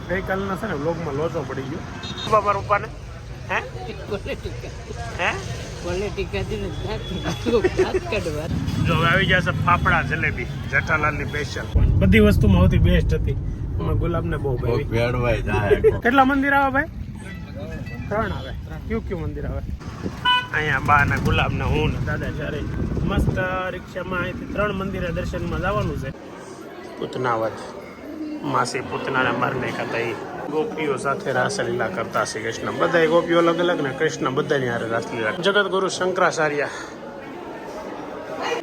ગઈકાલના છે ને વ્લોગમાં લોચો પડી ગયો બાપા રૂપાને હે હે જો હવે આવી ગયા છે ફાફડા જલેબી જેઠાલાલની સ્પેશિયલ બધી વસ્તુમાં સૌથી બેસ્ટ હતી ગુલાબને બહુ ભાઈ કેટલા મંદિર આવે ભાઈ 3 આવે કયું મંદિર આવે અહીંયા બા ને ગુલાબ ને હું ને દાદા ચારે મસ્ત રિક્ષામાં અહીંથી 3 મંદિરે દર્શનમાં જવાનું છે પૂતનાવત માસી પૂતનાને મારને ખાતા ગોપીઓ સાથે રાસલીલા કરતા શ્રી કૃષ્ણ બધા ગોપીઓ અલગ અલગ ને કૃષ્ણ બધાની હારે રાસલીલા જગત ગુરુ શંકરાચાર્ય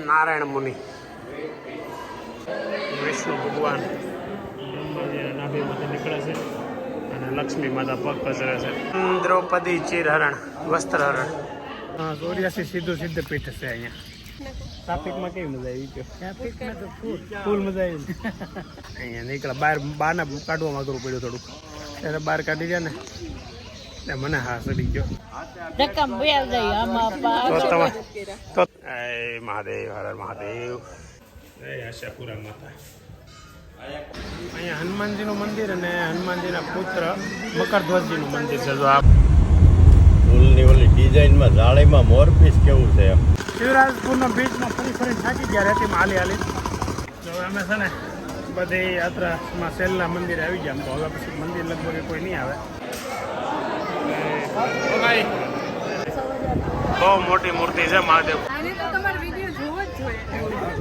નારાયણ મુનિ વિષ્ણુ ભગવાન બ્રહ્માજીના નાભીમાંથી નીકળે છે અને લક્ષ્મી માતા પગ પસરે છે દ્રૌપદી ચીરહરણ વસ્ત્રહરણ 84 સીધું સિદ્ધપીઠ છે અહીંયા ટ્રાફિકમાં કેવી મજા આવી ગયો ટ્રાફિકમાં તો ફૂલ મજા આવી અહીંયા નીકળ્યા બહાર બહારના કાઢવામાં અઘરું પડ્યું થોડુંક ત્યારે બહાર કાઢી ગયા ને એટલે મને હા સડી ગયો મહાદેવ હર મહાદેવ આશાપુરા માતા અહીંયા હનુમાનજીનું મંદિર અને હનુમાનજીના પુત્ર મકરધ્વજજીનું મંદિર છે જો આ ફૂલની ઓલી ડિઝાઇનમાં જાળીમાં મોરપીસ કેવું છે શિવરાજપુરના બીચમાં ફરી થાકી ગયા રેતીમાં હાલી તો અમે છે ને બધી યાત્રામાં સેલના મંદિરે આવી ગયા તો હવે પછી મંદિર લગભગ કોઈ નહીં આવે બહુ મોટી મૂર્તિ છે મહાદેવ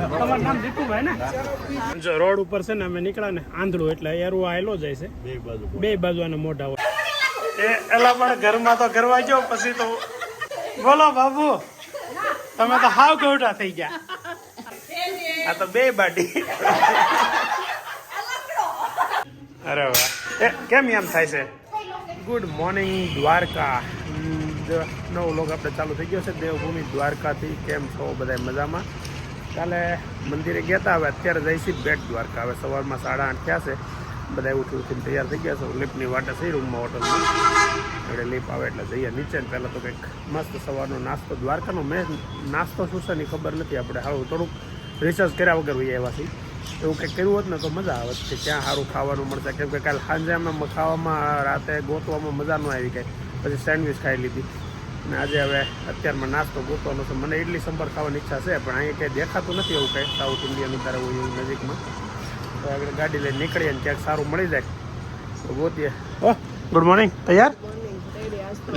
તમારું નામ જીતુભાઈ ને જો રોડ ઉપર છે ને અમે નીકળ્યા ને આંધળું એટલે એરું આવેલો જાય છે બે બાજુ આને મોઢા હોય એલા પણ ઘરમાં તો કરવા ગયો પછી તો બોલો બાબુ તમે તો હાવ ગૌઠા થઈ ગયા આ તો બે બાડી અરે વાહ કેમ એમ થાય છે ગુડ મોર્નિંગ દ્વારકા નવો લોક આપણે ચાલુ થઈ ગયો છે દેવભૂમિ દ્વારકાથી કેમ છો બધા મજામાં કાલે મંદિરે ગયા હતા હવે અત્યારે જઈશી બેટ દ્વારકા હવે સવારમાં 8:30 થયા છે બધા ઉઠીને તૈયાર થઈ ગયા છે લિફ્ટની વાટે થઈ રૂમમાં હોટલમાં એટલે લિફ્ટ આવે એટલે જઈએ નીચે ને પહેલાં તો કંઈક મસ્ત સવારનો નાસ્તો દ્વારકાનો મેં નાસ્તો શું છે ની ખબર નથી આપણે સારું થોડુંક રિસર્ચ કર્યા વગર હોઈએ એવાથી એવું કંઈક કર્યું હોત ને તો મજા આવે કે ક્યાં સારું ખાવાનું મળશે કેમ કે કાલે સાંજે અમે ખાવામાં રાતે ગોતવામાં મજા ન આવી ગઈ પછી સેન્ડવિચ ખાઈ લીધી અને આજે હવે અત્યારમાં નાસ્તો ગોતવાનો છે મને ઇડલી સંભાર ખાવાની ઈચ્છા છે પણ અહીંયા કંઈ દેખાતું નથી એવું કંઈ સાઉથ ઇન્ડિયન તારે હોય એવું નજીકમાં તો આગળ ગાડી લઈને નીકળીએ ને ક્યાંક સારું મળી જાય તો ગોતીએ ઓહ ગુડ મોર્નિંગ તૈયાર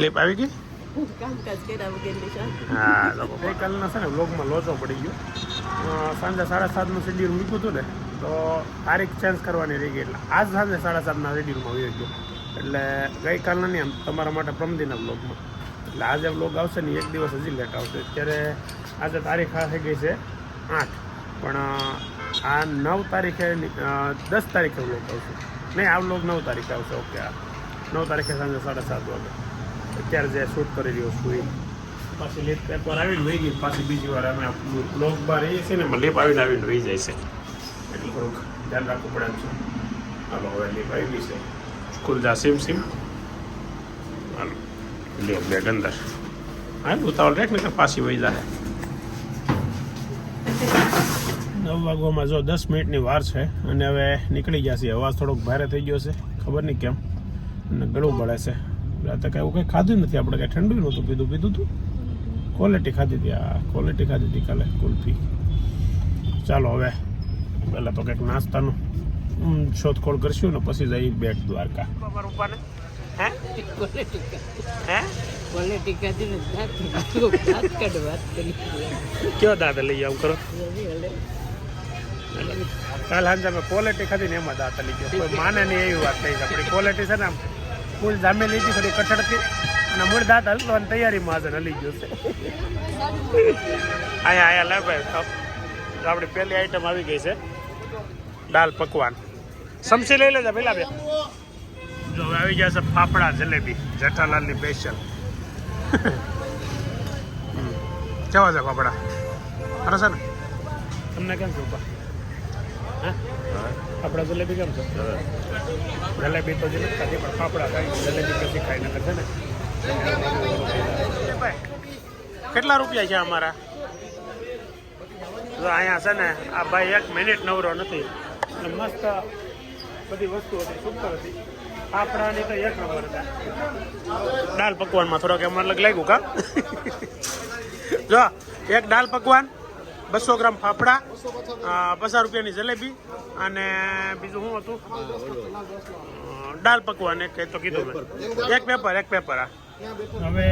લીપ આવી ગઈ હા ગઈકાલના છે ને વ્લોગમાં લોચો પડી ગયો સાંજે 7:30નું શેડ્યુલ મૂક્યું હતું ને તો તારીખ ચેન્જ કરવાની રહી ગઈ એટલે આજ સાંજે 7:30ના શેડ્યુલમાં વયો ગયો એટલે ગઈકાલના નહીં આમ તમારા માટે પ્રમદીના વ્લોગમાં એટલે આજે વ્લોગ આવશે ને એક દિવસ હજી લેટ આવશે અત્યારે આજે તારીખ આ થઈ ગઈ છે 8 પણ આ 9 તારીખે 10 તારીખે વ્લોગ આવશે નહીં આ વ્લોગ 9 તારીખે આવશે ઓકે આ 9 તારીખે સાંજે 7:30 વાગે અત્યારે જે શૂટ કરી રહ્યો છું એ પાછી લીપ એકવાર આવીને વહી ગઈ પાછી બીજી વાર અમે બ્લોગ બાર રહીએ છીએ ને લીપ આવીને વહી જાય છે એટલે થોડુંક ધ્યાન રાખવું પડે છે હાલો હવે લીપ આવી ગઈ છે સ્કૂલ જા સીમ હાલો લ્યો બેગ અંદર હા ઉતાવળ રેખ ને પાછી વહી જાય 9 વાગવામાં જો 10 મિનિટની વાર છે અને હવે નીકળી ગયા છે અવાજ થોડોક ભારે થઈ ગયો છે ખબર નહીં કેમ અને ગળું બળે છે રાતે કાંઈ એવું કંઈ ખાધું નથી આપણે કાંઈ ઠંડુ નહોતું પીધું હતું ક્વોલિટી ખાધી હતી કાલે કુલ્ફી ચાલો હવે પહેલાં તો કંઈક નાસ્તાનું શોધખોળ કરશું ને પછી જઈ બેટ દ્વારકા કયો દાદા લઈ આવું કરો કાલ સાંજે અમે ક્વોલિટી ખાધી ને એમાં દાંત લઈ ગયો કોઈ માને નહીં એવી વાત થઈ આપણી ક્વોલિટી છે ને ફૂલ જામે લીધી થોડી કઠડતી અને મૂળ દાંત હલવાની તૈયારીમાં હાજર હલી ગયો છે અહીંયા લે ભાઈ આપણી પહેલી આઈટમ આવી ગઈ છે દાલ પકવાન સમસી લઈ લેજો પેલા બે જો હવે આવી ગયા છે ફાફડા જલેબી જેઠાલાલની સ્પેશિયલ કેવા છે ફાફડા સરસ છે ને તમને કેમ છે ઉપા હા ફાફડા જલેબી કેમ છે જલેબી તો જે નથી ખાતી પણ ફાફડા ખાઈ જલેબી પછી ખાઈ નકર છે ને કેટલા રૂપિયા છે અમારા તો અહીંયા છે ને આ ભાઈ 1 મિનિટ નવરો નથી મસ્ત બધી વસ્તુ હતી સુપર હતી. ફાફડાની તો એક નંબર હતા. દાલ પકવાનમાં થોડોક એમ અલગ લાગ્યું કા જો એક દાલ પકવાન 200 ગ્રામ ફાફડા 50 રૂપિયાની જલેબી અને બીજું શું હતું દાલ પકવાન એક તો કીધું એક પેપર હવે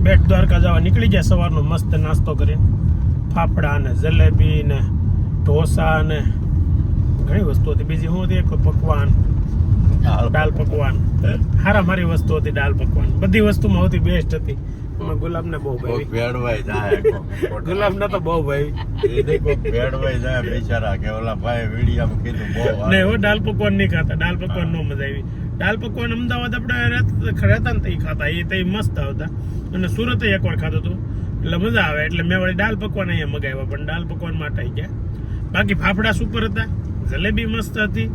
બેટ દ્વારકા જવા નીકળી ગયા સવારનો મસ્ત નાસ્તો કરીને ફાફડા ને જલેબી ને ઢોસા ને ઘણી વસ્તુ હતી બીજી શું હતી એક પકવાન દાલ પકવાન હારા મારી વસ્તુ હતી દાલ પકવાન બધી વસ્તુમાં હતી બેસ્ટ હતી ગુલાબ ને બહુ ભાઈ ભેળવાઈ જાય ગુલાબ ને તો બહુ ભાઈ ભેળવાઈ જાય બિચારા કે ઓલા ભાઈ વિડીયામાં કીધું બહુ નહીં હો દાલ પકવાન નહીં ખાતા દાલ પકવાન નો મજા આવી દાલ પકવાન અમદાવાદ આપણે રહેતા ને તો ખાતા એ તો મસ્ત આવતા અને સુરત એકવાર ખાતો હતો એટલે મજા આવે એટલે મેં વળી દાલ પકવાન અહીંયા મગાવ્યા પણ દાલ પકવાન માટે આવી ગયા બાકી ફાફડા સુપર હતા જલેબી મસ્ત હતી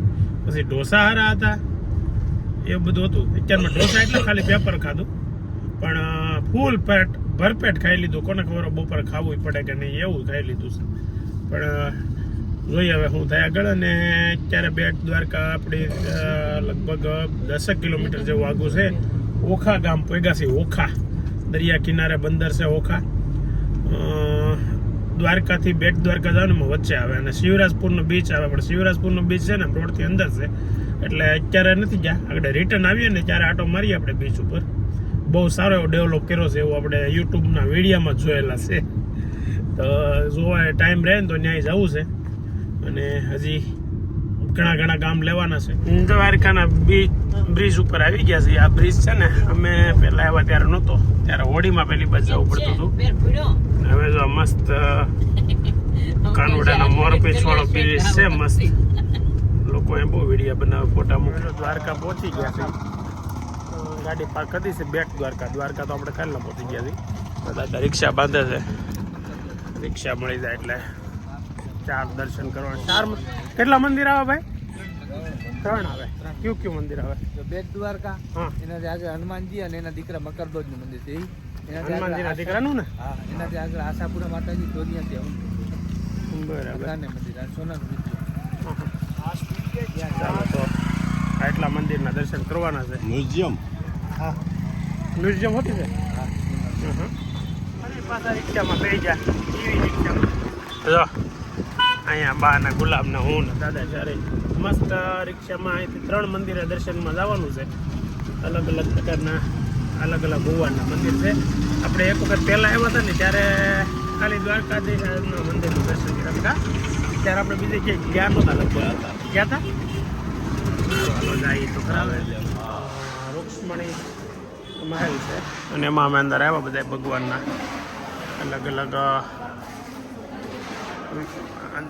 પછી ઢોસા હારા હતા એવું બધું હતું અત્યારમાં ઢોસા એટલે ખાલી પેપર ખાધું પણ ફૂલ પેટ ભરપેટ ખાઈ લીધું કોને ખબર બપોરે ખાવું પડે કે નહીં એવું ખાઈ લીધું છે પણ જોઈએ હવે શું થાય આગળ અને અત્યારે બેટ દ્વારકા આપણી લગભગ 10 કિલોમીટર જેવું આગું છે ઓખા ગામ પગ્યા છે ઓખા દરિયા કિનારે બંદર છે ઓખા દ્વારકાથી બેટ દ્વારકા જાવ ને વચ્ચે આવે અને શિવરાજપુરનો બીચ આવે પણ શિવરાજપુરનો બીચ છે ને રોડથી અંદર છે એટલે અત્યારે નથી ગયા આગળ રિટર્ન આવીએ ને ત્યારે આટો મારીએ આપણે બીચ ઉપર બહુ સારો એવો ડેવલપ કર્યો છે એવું આપણે યુટ્યુબના વિડીયોમાં જોયેલા છે તો જોવા ટાઈમ રહે ને તો ત્યાં જવું છે અને હજી ઘણા ગામ લેવાના છે દ્વારકાના બ્રિજ ઉપર આવી ગયા છે આ બ્રિજ છે ને અમે પહેલા આવ્યા ત્યારે નહોતો ત્યારે હોડીમાં પહેલી બાજુ જવું પડતું હતું હવે જો મસ્ત કાનોડાના મોરપીંછ વાળો બ્રિજ છે મસ્ત લોકોએ બહુ વિડીયો બનાવે ફોટા મૂકે દ્વારકા પહોંચી ગયા છે ગાડી પાર્ક હતી છે બેટ દ્વારકા તો આપણે કાલના પહોંચી ગયા છીએ બધા રિક્ષા બાંધે છે રિક્ષા મળી જાય એટલે 4 દર્શન કરવાના 4 કેટલા મંદિર આવે ભાઈ 3 આવે કયું મંદિર આવે બેટ દ્વારકા હા એનાથી આગળ હનુમાનજી અને એના દીકરા મકરધ્વજનું મંદિર છે હનુમાનજીના દીકરાનું ને હા એનાથી આગળ આશાપુરા માતાજી દોનિયા બરાબર મંદિર સોનાનું મંદિર ચાલો તો આટલા મંદિરના દર્શન કરવાના છે મ્યુઝિયમ હા મ્યુઝિયમ હોતી છે હા અને પાછા રિક્ષામાં બેસી ગયા એવી રિક્ષામાં જો અહીંયા બા ને ગુલાબ ને હું ને દાદા ચારે મસ્ત રિક્ષામાં અહીંથી 3 મંદિરે દર્શનમાં જવાનું છે અલગ અલગ પ્રકારના અલગ અલગ ભગવાનના મંદિર છે આપણે એક વખત પહેલાં આવ્યા હતા ને ત્યારે ખાલી દ્વારકાધીશના મંદિરનું દર્શન કર્યા હતા ત્યારે આપણે બીજે ક્યાંય ગયા નહોતા લગભગ ગયા હતા ચાલો જાય તો ખરાબ રૂક્ષ્મણી મહેલ છે અને એમાં અમે અંદર આવ્યા બધા ભગવાનના અલગ અલગ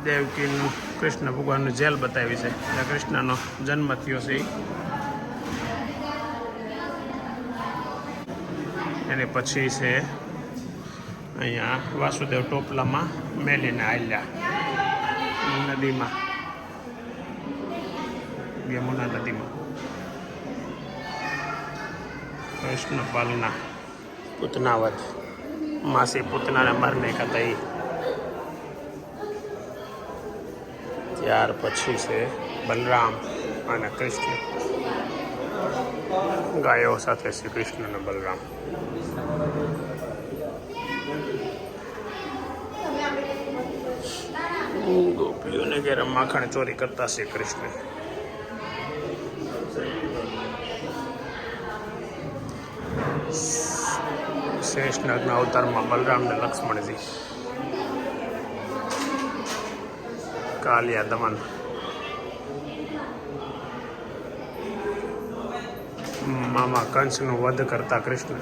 દેવકીનું કૃષ્ણ ભગવાનનું જેલ બતાવી છે જ્યાં કૃષ્ણનો જન્મ થયો છે એની પછી છે અહીંયા વાસુદેવ ટોપલામાં મેલીને આલ્યા નદીમાં યમુના નદીમાં કૃષ્ણ પાલના પૂતનાવત માસી પૂતનાને મારને ખાતા એ ત્યાર પછી છે બલરામ અને કૃષ્ણ ગાયો સાથે શ્રી કૃષ્ણ અને બલરામ ગોપીઓને ઘેર માખણ ચોરી કરતા શ્રી કૃષ્ણ શેષનાગના અવતારમાં બલરામ ને લક્ષ્મણજી કાલિયા દમન મામા કંસનું વધ કરતા કૃષ્ણ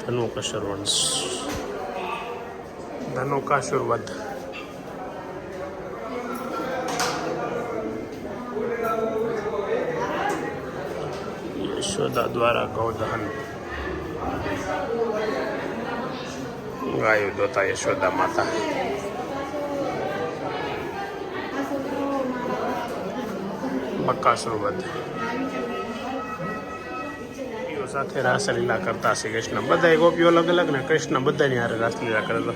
ધનુકાસુર વંશ ધનુકાસુર વધ યશોદા દ્વારા ગૌદહન ગાયો દોતા યશોદા માતા બકાસુર વધ સાથે રાસલીલા કરતા શ્રી કૃષ્ણ બધા ગોપીઓ અલગ અલગ ને કૃષ્ણ બધાની હારે રાસલીલા કરેલો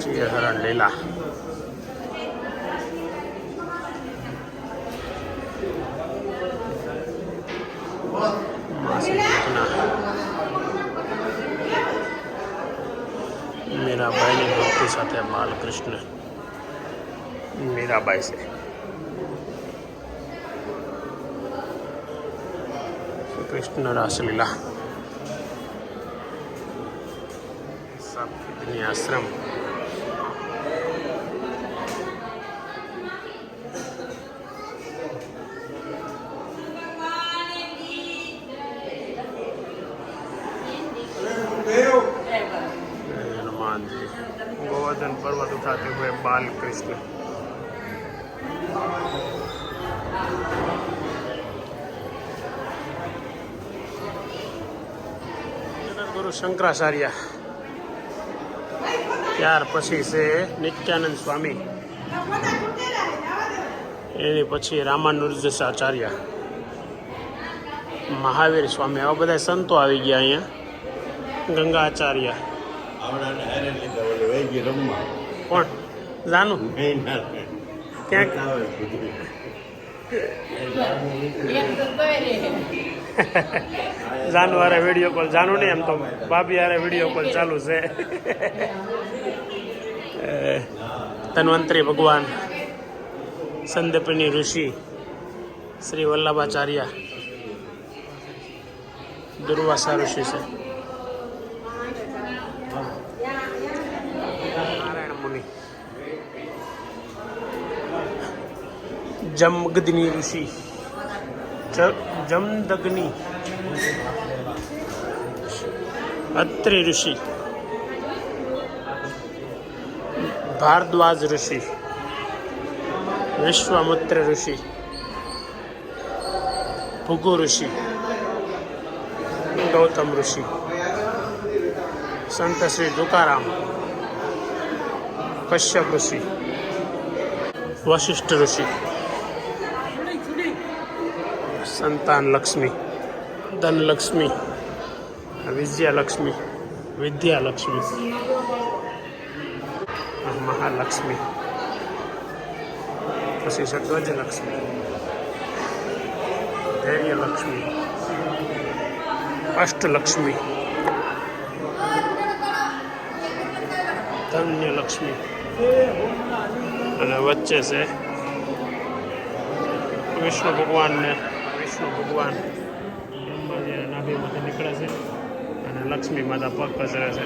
ચીર હરણ લીલા. મીરાબાઈની ભક્તિ સાથે બાલકૃષ્ણ મીરાબાઈ છે. કૃષ્ણ રાસલીલા. સાપની આશ્રમ. હનુમાનજી. ગોવર્ધન પર્વત ઉઠાते हुए बालकृष्ण. ગુરુ શંકરાચાર્ય. ત્યાર પછી છે નિત્યાનંદ સ્વામી, એની પછી રામાનુજાચાર્ય, મહાવીર સ્વામી, આવા બધા સંતો આવી ગયા અહીંયા. ગંગાચાર્ય. આવડાને હારે લીધા ઓલી વહી ગઈ રમવા. કોણ? જાનું નહીં ના ક્યાંક આવે બધું. જાનુ હારે વિડીયો કોલ. જાનુ નહીં, એમ તો ભાભી હારે વિડીયો કોલ ચાલુ છે. ધન્વંતરી ભગવાન, સંદીપની ઋષિ, શ્રી વલ્લભાચાર્ય, દુર્વાસા ઋષિ છે. નારાયણ મુનિ, જમગદની ઋષિ, જમદગ્નિ, અત્રિ ઋષિ, ભારદ્વાજ ઋષિ, વિશ્વામિત્ર ઋષિ, ભૃગુ ઋષિ, ગૌતમ ઋષિ, સંત શ્રી તુકારામ, કશ્યપ ઋષિ, વશિષ્ઠ ઋષિ, સંતાન લક્ષ્મી, ધનલક્ષ્મી, વિજયાલક્ષ્મી, વિદ્યાલક્ષ્મી, મહાલક્ષ્મી, પછી છે ગજલક્ષ્મી, ધૈર્યલક્ષ્મી, અષ્ટલક્ષ્મી, ધન્યલક્ષ્મી, અને વચ્ચે છે વિષ્ણુ ભગવાનને ભગવાન નાભીમાંથી નીકળે છે અને લક્ષ્મી માતા પગ પસરે છે.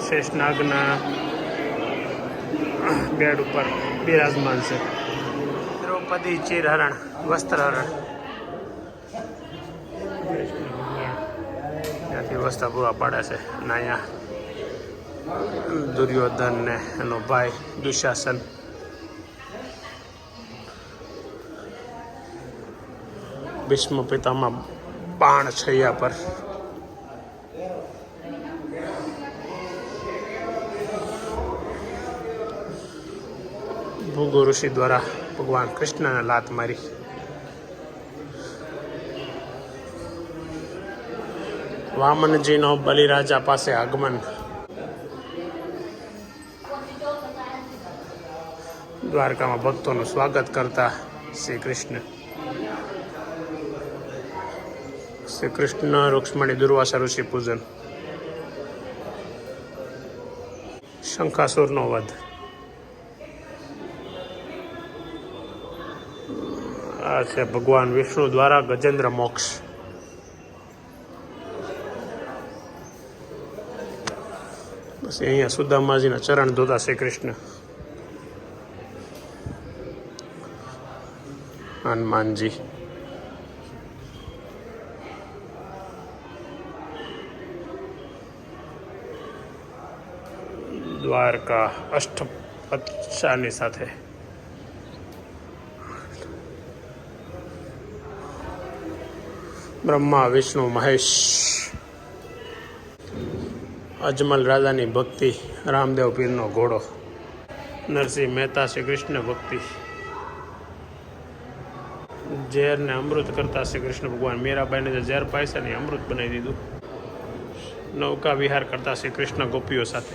શેષનાગના બેડ ઉપર બિરાજમાન છે. દ્રૌપદી ચીરહરણ, વસ્ત્રહરણ. ત્યાંથી વસ્ત્ર પૂરા પાડે છે. અને અહીંયા દુર્યોધન ને એનો ભાઈ દુશાસન. ભીષ્મ પિતામાં બાણ છૈયા પર. ભૃગુ ઋષિ દ્વારા ભગવાન કૃષ્ણને લાત મારી. વામનજીનો બલિરાજા પાસે આગમન. દ્વારકામાં ભક્તોનું સ્વાગત કરતા શ્રી કૃષ્ણ. શ્રી કૃષ્ણ રૂક્ષ્મણી દુર્વાસા ઋષિ પૂજન. શંખાસુરનો વધ. આ છે ભગવાન વિષ્ણુ દ્વારા ગજેન્દ્ર મોક્ષ. પછી અહીંયા સુદામાજીના ચરણ ધોતા શ્રી કૃષ્ણ. હનુમાનજી. દ્વારકા અષ્ટપચાની સાથે. બ્રહ્મા વિષ્ણુ મહેશ. અજમલ રાજાની ભક્તિ, રામદેવ પીરનો ઘોડો. નરસિંહ મહેતા શ્રી કૃષ્ણ ભક્તિ. ઝેરને અમૃત કરતા શ્રી કૃષ્ણ ભગવાન. મીરાબાઈને જે ઝેર પાય છે ને એ અમૃત બનાવી દીધું. નૌકા વિહાર કરતા શ્રી કૃષ્ણ ગોપીઓ સાથે.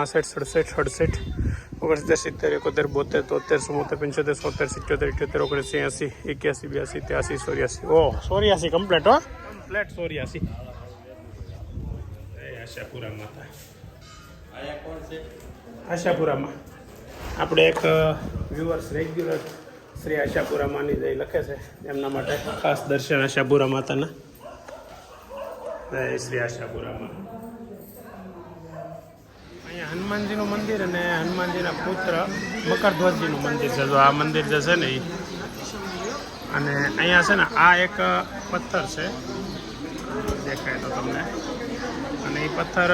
66 67 68 69 70 71 72 73 74 75 77 78 79 80 81 82 83 84 ઓહ 84 કમ્પ્લેટ હો કમ્પ્લેટ 84 આશાપુરા માતા આયા કોણ છે? આશાપુરામાં આપણે એક વ્યુઅર્સ રેગ્યુલર શ્રી આશાપુરામાંની જઈ લખે છે એમના માટે ખાસ દર્શન આશાપુરા માતાના જય શ્રી આશાપુરામાં અહીંયા હનુમાનજીનું મંદિર અને હનુમાનજીના પુત્ર મકરધ્વજજીનું મંદિર છે જો આ મંદિર જે છે ને એ અને અહીંયા છે ને આ એક પથ્થર છે દેખાય તો તમને અને એ પથ્થર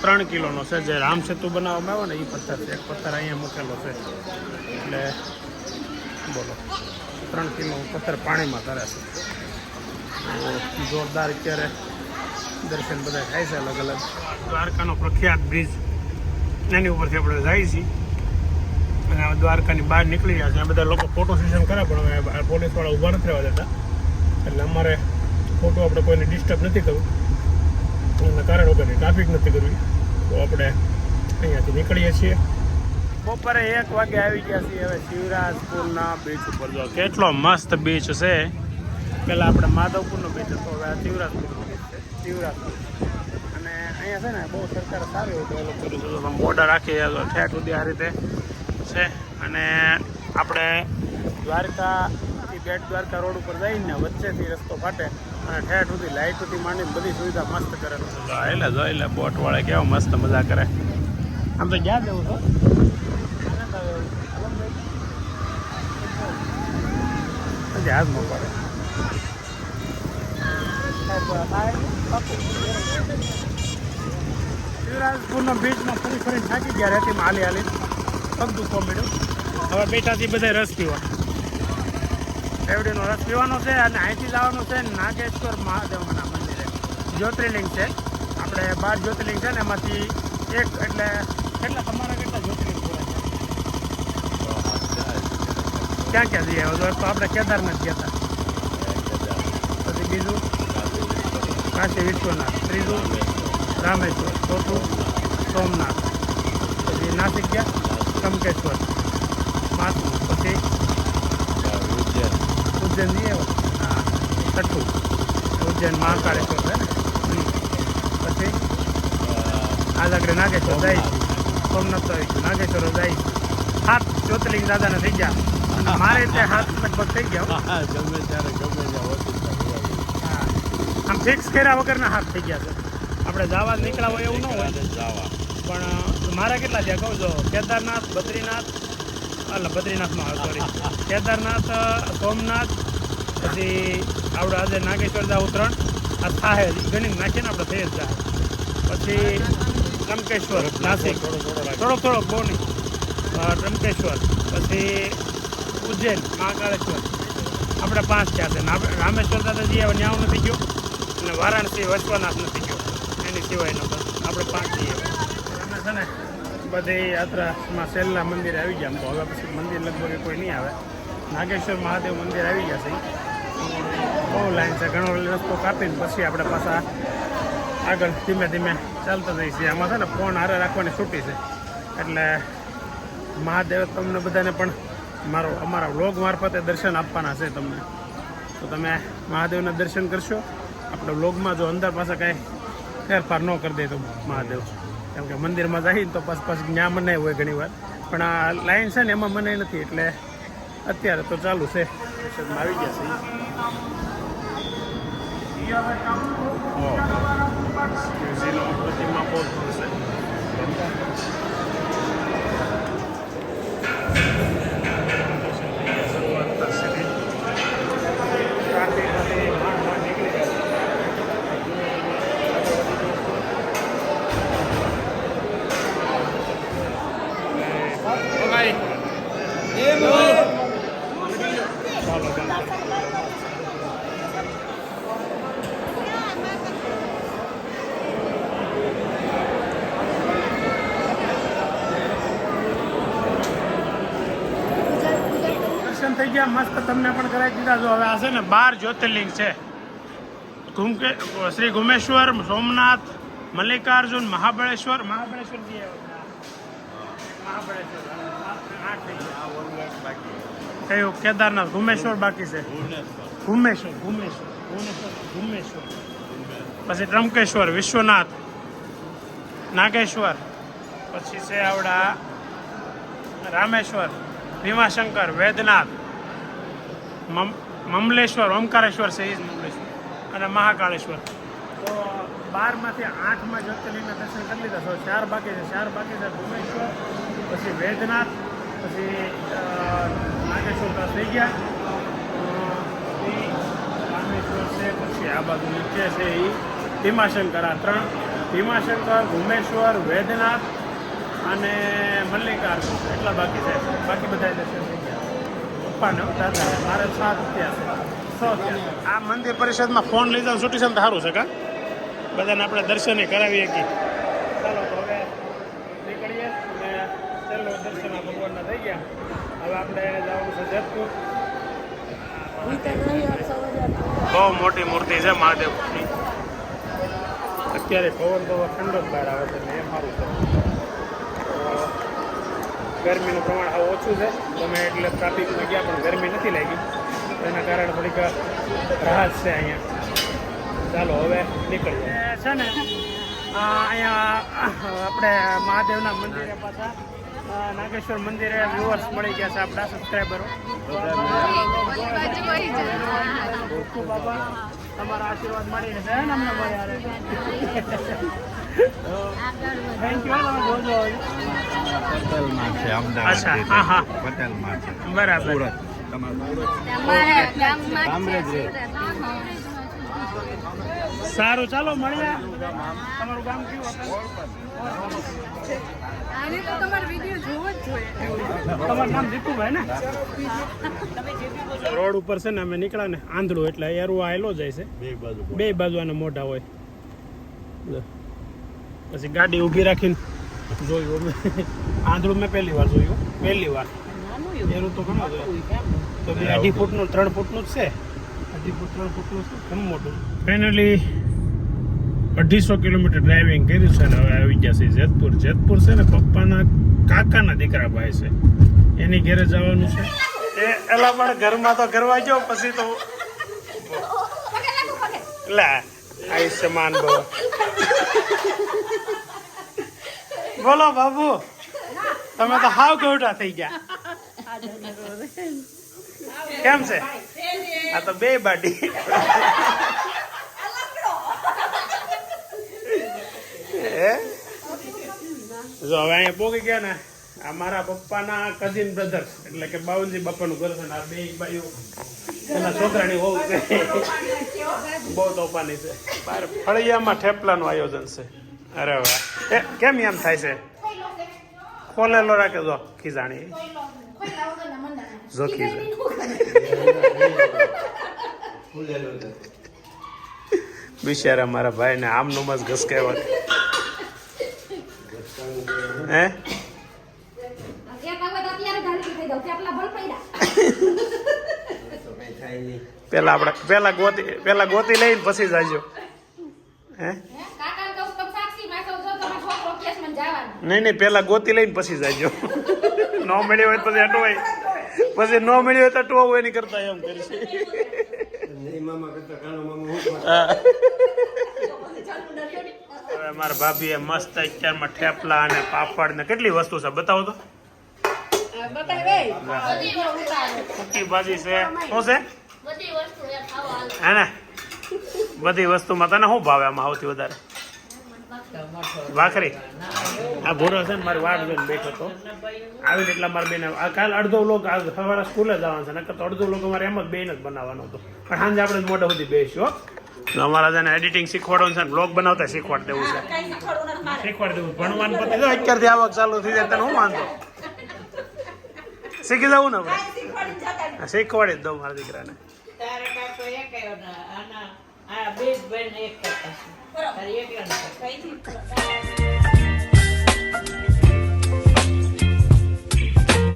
3 કિલોનો છે જે રામ સેતુ બનાવવામાં આવ્યો ને એ પથ્થર છે એક પથ્થર અહીંયા મૂકેલો છે એટલે બોલો 3 કિલો પથ્થર પાણીમાં તરે છે તો જોરદાર અત્યારે દર્શન બધા થાય છે અલગ અલગ દ્વારકાનો પ્રખ્યાત બ્રિજ એની ઉપરથી આપણે જઈએ છીએ અને આ દ્વારકાની બહાર નીકળી ગયા છે આ બધા લોકો ફોટો સેશન કરે પણ હવે પોલીસવાળા ઊભા નથી રહેવા દેતા એટલે અમારે ફોટો આપણે કોઈને ડિસ્ટર્બ નથી કરવું એના કારણ વગરની ટ્રાફિક નથી કરવી તો આપણે અહીંયાથી નીકળીએ છીએ બપોરે 1 વાગે આવી ગયા છીએ હવે શિવરાજપુરના બીચ ઉપર જો કેટલો મસ્ત બીચ છે પહેલાં આપણે માધવપુરનો બીચ હતો હવે શિવરાજપુરનો બીચ છે શિવરાજપુર અને અહીંયા છે ને બહુ સરકાર સારું એવું ડેવલપ કર્યું છે તો બોર્ડર રાખી ઠેઠ સુધી આ રીતે છે અને આપણે દ્વારકાથી બેટ દ્વારકા રોડ ઉપર જઈને વચ્ચેથી રસ્તો ફાટે અને ઠેઠ સુધી લાઇટોથી માંડીને બધી સુવિધા મસ્ત કરેલું છે જોઈ લે બોટવાળા કેવો મસ્ત મજા કરે આમ તો ક્યાં જવું છો જહાજમાં પડે શિવરાજપુરના બીચમાં ફરી ફરીને થાકી ગયા રેતીમાં હાલી પગ દુખવા મળ્યું હવે બેઠાથી બધા રસ પીવા એવડીનો રસ પીવાનો છે અને અહીંથી જવાનું છે નાગેશ્વર મહાદેવના મંદિરે જ્યોતિર્લિંગ છે આપણે 12 જ્યોતિર્લિંગ છે ને એમાંથી એક એટલે કેટલા તમારા કેટલા જ્યોતિર્લિંગ પૂરા છે ક્યાં જઈએ તો આપણે કેદારનાથ ગયા હતા પછી બીજું કાશી વિશ્વનાથ ત્રીજું રામેશ્વર, ચોથું સોમનાથ, પછી નાસિક ગયા ત્રંબકેશ્વર, પાંચમું પછી ઉજ્જૈન જઈએ હા, છઠ્ઠું ઉજ્જૈન મહાકાળેશ્વર છે ને પછી આજ આગળ નાગેશ્વર જાય, સોમનાથ તો આવી ગયું, નાગેશ્વર જાય, 7 જ્યોતિર્લિંગ દાદાને થઈ ગયા અને મારે ત્યાં 7 લગભગ થઈ ગયા. હા, ગમે ત્યારે ગમે ત્યાં હોતી હા આમ ફિક્સ કર્યા વગરના હાથ થઈ ગયા છે. આપણે જવા નીકળ્યા હોય એવું ન હોય જવા પણ મારા કેટલા થયા કહું છો, કેદારનાથ, બદ્રીનાથ, બદ્રીનાથમાં સોરી કેદારનાથ, સોમનાથ, પછી આપણે આજે નાગેશ્વર જાવ 3 આ થાય ગણી નાખીએ ને આપણે થઈ જ જાય. પછી ત્રંબકેશ્વર નાસિક થોડોક બહુ નહીં, ત્રંબકેશ્વર, પછી ઉજ્જૈન મહાકાળેશ્વર, આપણે 5 થયા છે. રામેશ્વર દાદાજી હવે ન્યાવ નથી ગયો અને વારાણસી વૈશ્વનાથ નથી ગયો, એની સિવાયનો બસ આપણે 5 જઈએ. અમે છે ને બધી યાત્રામાં છેલ્લા મંદિરે આવી ગયા. તો હવે પછી મંદિર લગભગ કોઈ નહીં આવે. નાગેશ્વર મહાદેવ મંદિર આવી ગયા છે, બહુ લાઈન છે, ઘણો રસ્તો કાપીને પછી આપણે પાછા આગળ ધીમે ધીમે ચાલતા જઈએ છીએ. આમાં છે ને ફોન હારે રાખવાની છૂટી છે એટલે મહાદેવ તમને બધાને પણ અમારા વ્લોગ મારફતે દર્શન આપવાના છે તમને. તો તમે મહાદેવના દર્શન કરશો. આપણે વ્લોગમાં જો અંદર પાછા કાંઈ ફેરફાર ન કરી દે તો મહાદેવ, કેમ કે મંદિરમાં જઈએ તો પાછું ત્યાં મનાય હોય ઘણી વાર, પણ આ લાઈન છે ને એમાં મનાય નથી એટલે અત્યારે તો ચાલુ છે. દર્શનમાં આવી ગયા છે પ્રતિમા બહુ છે. થઈ ગયા મસ્ત, તમને પણ કરાવી દીધા. જો હવે આ છે ને 12 જ્યોતિર્લિંગ છે. શ્રી ગુમેશ્વર, સોમનાથ, મલ્લિકાર્જુન, મહાબળેશ્વર કયું કેદારનાથ, ગુમેશ્વર બાકી છે. ગુમેશ્વર પછી ત્રંબકેશ્વર, વિશ્વનાથ, નાગેશ્વર, પછી છે આવડા રામેશ્વર, ભીમાશંકર, વૈદ્યનાથ, મમલેશ્વર, ઓમકારેશ્વર છે એ જ મમલેશ્વર, અને મહાકાળેશ્વર. તો 12માંથી 8માં જ્યોતિર્લિંગના દર્શન કરી લીધા. તો 4 બાકી છે. 4 બાકી છે ભુવનેશ્વર, પછી વૈદ્યનાથ, પછી નાગેશ્વર તો થઈ ગયા, રામેશ્વર છે, પછી આ બાજુ નીચે છે એ ભીમાશંકર. આ 3 ભીમાશંકર, ભુવનેશ્વર, વૈદ્યનાથ અને મલ્લિકાર્જુન એટલા બાકી છે. બાકી બધા દર્શન થઈ ગયા. પપ્પાને દાદા મારે 7 થયા છે, 6 થયા. આ મંદિર પરિષદમાં ફોન લઈ જાવ છૂટી છે તો સારું છે કા, બધાને આપણે દર્શન કરાવી શકીએ. ચાલો તો હવે નીકળીએ અને છેલ્લો દર્શન આ ભગવાનના થઈ ગયા. હવે આપણે જવાનું છે જેતપુર. બહુ મોટી મૂર્તિ છે મહાદેવની. અત્યારે પવન તો ઠંડો જ બહાર આવે છે ને એ સારું છે. ગરમીનું પ્રમાણ હવે ઓછું છે, તમે એટલે ટ્રાફિકમાં ગયા પણ ગરમી નથી લાગી, એના કારણે થોડીક રાહત છે અહીંયા. ચાલો હવે નીકળીએ. છે ને અહીંયા આપણે મહાદેવના મંદિરે પાછા નાગેશ્વર મંદિરે વ્યુઅર્સ મળી ગયા છે, આપણા સબસ્ક્રાઈબરો. બાબા તમારા આશીર્વાદ મળીને છે ને અમને મળ્યા. Thank you. જોજો પટેલમાં છે, અચ્છા હા હા પટેલમાં છે, બરાબર. સારું ચાલો મળ્યા. તમારું ગામ કયું હતું? તમારું નામ દીપુભાઈ ને? રોડ ઉપર છે ને અમે નીકળ્યા ને આંધળું એટલે એરું આવેલો જાય છે, બે બાજુ આના મોઢા હોય. પછી ગાડી ઊભી રાખીને જોયું અમે. આંધળું મેં પહેલી વાર જોયું, પહેલી વાર. એરું તો ઘણું જોયું. તો 2.5 ફૂટનું 3 ફૂટનું જ છે. 2.5 ફૂટ 3 ફૂટનું છે, ઘણું મોટું. ફાઇનલી 250 કિલોમીટર ડ્રાઇવિંગ કર્યું છે ને હવે આવી ગયા છે જેતપુર. જેતપુર છે ને પપ્પાના કાકાના દીકરા ભાઈ છે, એની ઘરે જવાનું છે. એ એલા પણ ઘરમાં તો કરવા ગયો પછી તો લે આયુષ્યમાન ભવ. બોલો બાબુ, તમે તો હાવ ગૌઠા થઈ ગયા. કેમ છે? આ તો બે બાડી. જો હવે અહીંયા પોગી ગયા ને, આ મારા પપ્પાના કઝિન બ્રધર્સ એટલે કે બાવનજી બાપાનું ઘર છે ને, આ બે બાઈઓ એના છોકરાની હોવ છે. બહુ તોફાની છે. બાર ફળિયામાં થેપલાનું આયોજન છે. અરે વાહ, એ કેમ એમ થાય છે? ખોલેલો રાખે જો ખીજાણી જોખી છે. બિચારા મારા ભાઈ ને આમનું મસ્ત ઘસકાવ્યા. હે પેલા ગોતી લઈને પછી જાજો. હે નહીં પેલા ગોતી લઈને પછી જાજો. ન મળ્યો હોય પછી અટવાય, પછી ન મળ્યો હોય તો અટવાવું એની કરતા એમ કરીશ. હવે મારા ભાભીએ મસ્ત અત્યારમાં થેપલા અને પાપડ ને કેટલી વસ્તુ છે બતાવો તો. સૂકી ભાજી છે. શું છે? હે ને બધી વસ્તુમાં તને શું ભાવે આમાં સૌથી વધારે? ભાખરી. આ ભૂરો છે ને મારી વાટ જોઈને બેઠો હતો આવીને, એટલા મારા બેન કાલ અડધો લોક સવારે સ્કૂલે જવાનું છે, નકર તો અડધો લોક અમારે એમ જ બેન જ બનાવવાનો હતો, પણ સાંજે આપણે મોઢા સુધી બેસ્યો. અમારા જેને એડિટિંગ શીખવાડવાનું છે ને બ્લોગ બનાવતા શીખવાડી દેવું છે. શીખવાડી દેવું ભણવાનું પતી જાય અત્યારથી આવક ચાલુ થઈ જાય તને હું વાંધો? શીખી જવું ને આપણે, શીખવાડી જ દઉં મારા દીકરાને. આ બે ભાઈ ને એક કરતા છે.